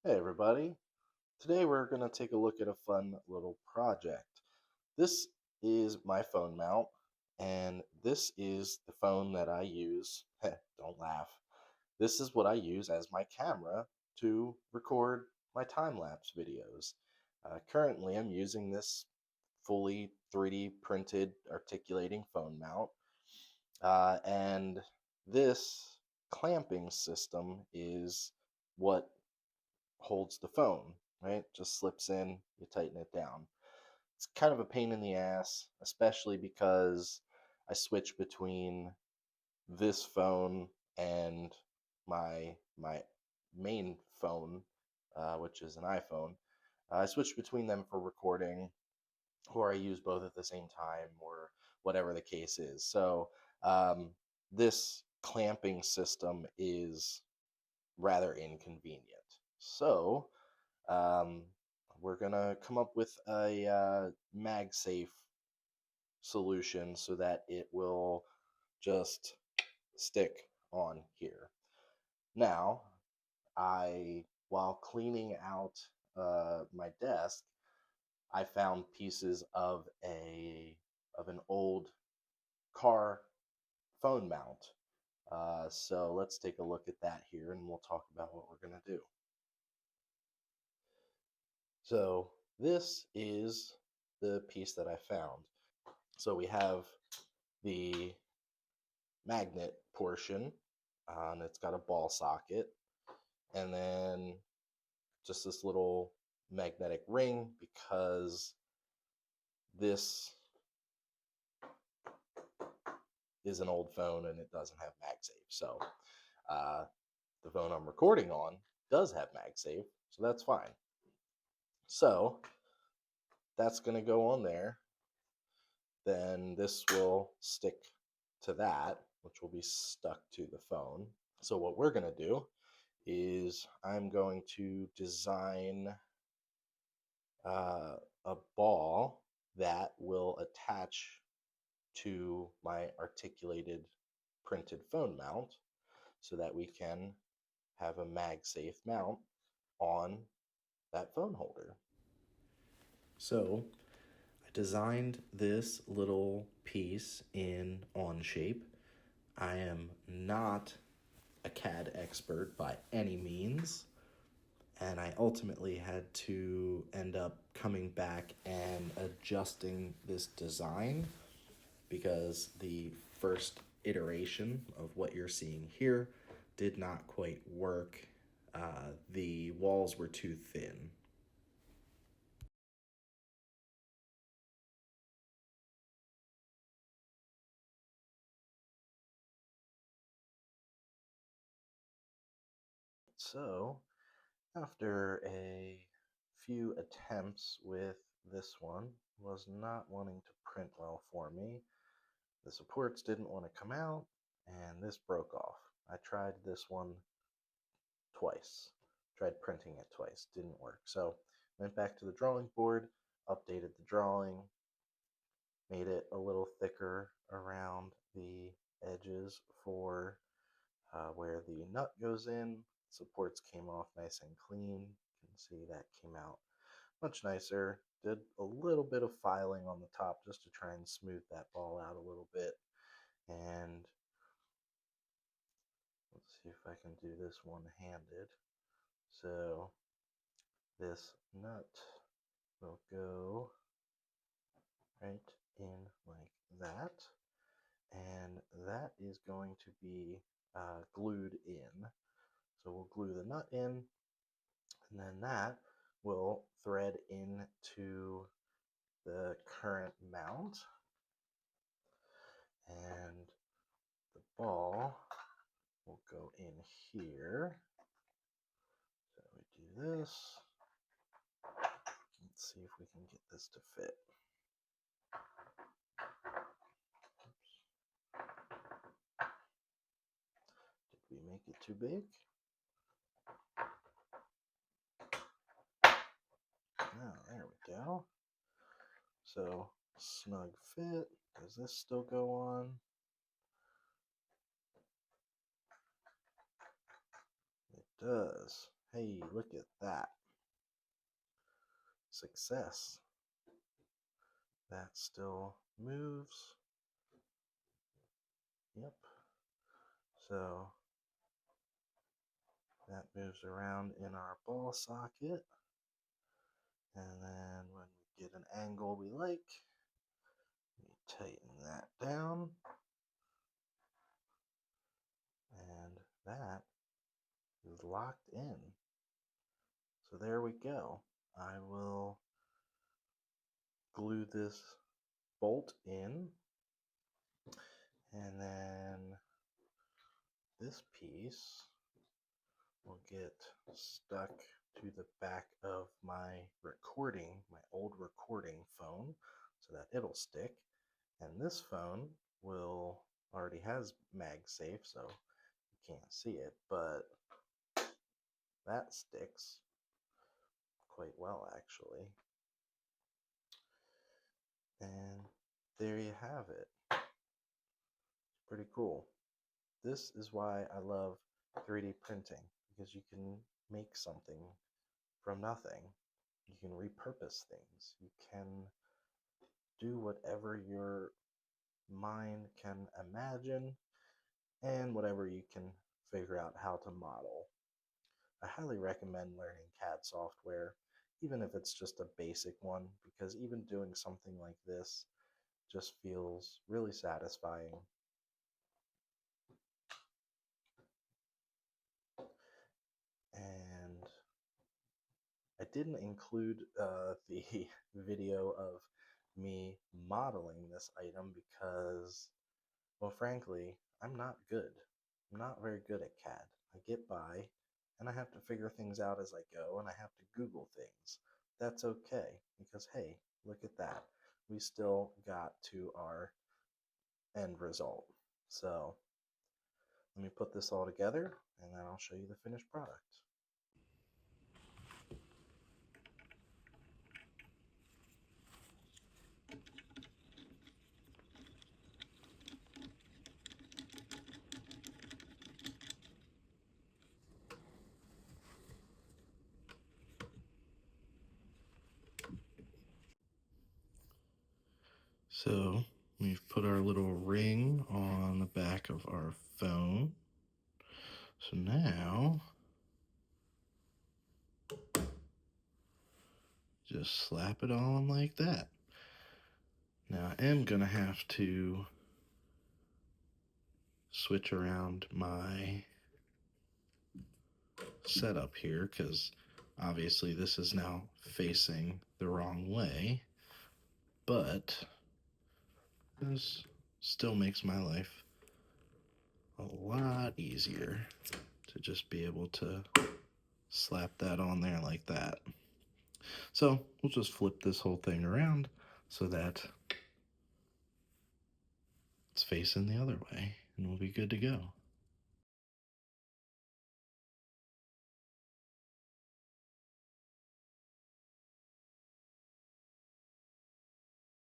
Hey everybody, today we're going to take a look at a fun little project. This is my phone mount, and this is the phone that I use. Don't laugh. This is what I use as my camera to record my time-lapse videos. Currently, I'm using this fully 3D printed articulating phone mount, and this clamping system is what holds the phone, right? Just slips in, you tighten it down. It's kind of a pain in the ass, especially because I switch between this phone and my main phone, which is an iPhone. I switch between them for recording, or I use both at the same time, or whatever the case is. So um, this clamping system is rather inconvenient. So um, we're gonna come up with a MagSafe solution so that it will just stick on here. Now, while cleaning out my desk, I found pieces of an old car phone mount. So let's take a look at that here, and we'll talk about what we're gonna do. So this is the piece that I found. So we have the magnet portion, and it's got a ball socket, and then just this little magnetic ring because this is an old phone and it doesn't have MagSafe. So uh, the phone I'm recording on does have MagSafe, so that's fine. So that's going to go on there. Then this will stick to that, which will be stuck to the phone. So what we're going to do is I'm going to design uh, a ball that will attach to my articulated printed phone mount so that we can have a MagSafe mount on that phone holder. So I designed this little piece in Onshape. I am not a CAD expert by any means, and I ultimately had to end up coming back and adjusting this design because the first iteration of what you're seeing here did not quite work. The walls were too thin. So, after a few attempts with this one, was not wanting to print well for me. The supports didn't want to come out, and this broke off. I tried this one twice. Tried printing it twice, didn't work. So went back to the drawing board, updated the drawing, made it a little thicker around the edges for where the nut goes in. Supports came off nice and clean. You can see that came out much nicer. Did a little bit of filing on the top just to try and smooth that ball out a little bit. And let's see if I can do this one-handed. So this nut will go right in like that, and that is going to be glued in. So we'll glue the nut in, and then that will thread into the current mount, and the ball will go in here. So we do this. Let's see if we can get this to fit. Did we make it too big? Oh, there we go. So snug fit. Does this still go on? It does. Hey, look at that. Success. That still moves. Yep. So that moves around in our ball socket. And then when we get an angle we like, we tighten that down. And that is locked in. So there we go. I will glue this bolt in, and then this piece will get stuck to the back of my old recording phone, so that it'll stick. And this phone will already has MagSafe, so you can't see it, but that sticks quite well actually. And there you have it. Pretty cool. This is why I love 3D printing, because you can make something from nothing. You can repurpose things. You can do whatever your mind can imagine and whatever you can figure out how to model. I highly recommend learning CAD software, even if it's just a basic one, because even doing something like this just feels really satisfying. And I didn't include the video of me modeling this item because, well, frankly, I'm not good. I'm not very good at CAD. I get by, and I have to figure things out as I go, and I have to Google things. That's okay, because hey, look at that. We still got to our end result. So let me put this all together, and then I'll show you the finished product. So we've put our little ring on the back of our phone. So now just slap it on like that. Now I am gonna have to switch around my setup here because obviously this is now facing the wrong way, but this still makes my life a lot easier to just be able to slap that on there like that. So we'll just flip this whole thing around so that it's facing the other way and we'll be good to go.